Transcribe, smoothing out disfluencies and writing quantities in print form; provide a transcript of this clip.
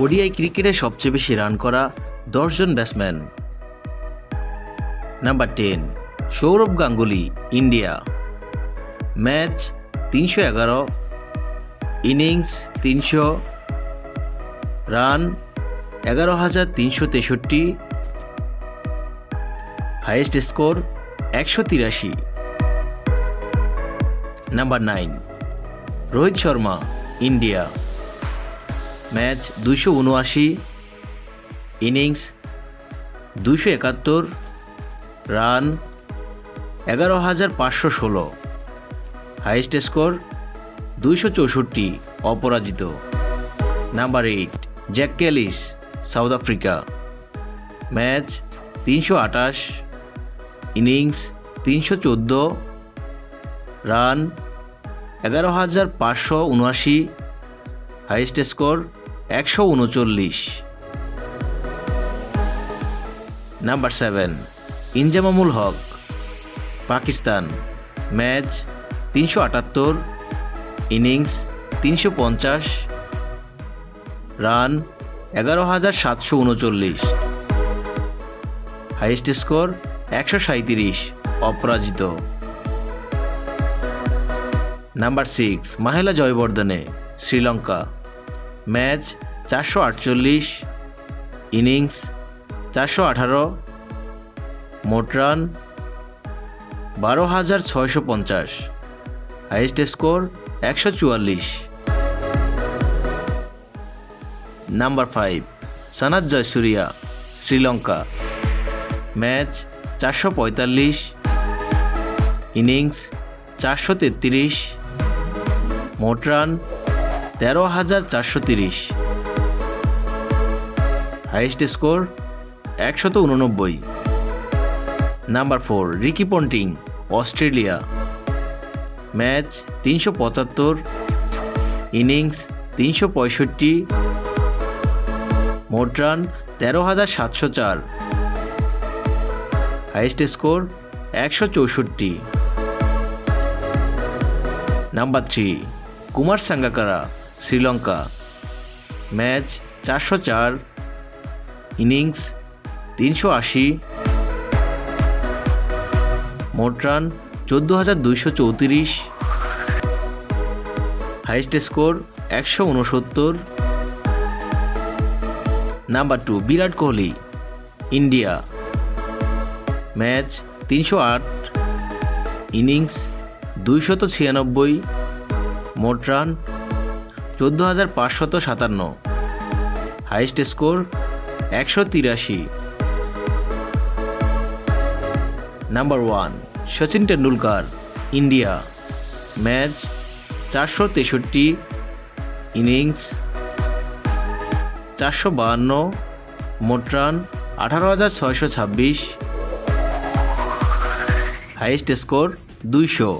ODI ক্রিকেটে সবচেয়ে বেশি রান করা 10 জন batsman. Number 10 Sourav Ganguly, India. Match 311, innings 300, run 11,363, highest score 183। Number 9 Rohit Sharma, India. Match 279, innings 271, run 11,516, highest score 264, অপরাজিত। Number 8 Jacques Kallis, South Africa. Match 328, innings 314, run 11,579, highest score 139। Number 7 Inzamamul Haq, Pakistan. Match 378, innings 350, run 11,739, highest score 137, অপরাজিত। Number 6 Mahela Jayawardene, Sri Lanka. Match 448, innings 418, মোট run 12,650, highest score 144। Number 5 Sanath Jayasuriya, Sri Lanka. Match 445, innings 433, মোট run 13,430, highest score 189। Number 4 Ricky Ponting, Australia. Match 375, innings 365, মোট run 13,704, highest score 164। Number 3 Kumar Sangakkara, Sri Lanka. Match 404, innings 380, মোট run 14,234, highest score 169। Number 2 Virat Kohli, India. Match 308, innings 296, মোট run 14,557, highest score 183। Number 1 Sachin Tendulkar, India. Match 463, innings 452, মোট run 18,626, highest score 200।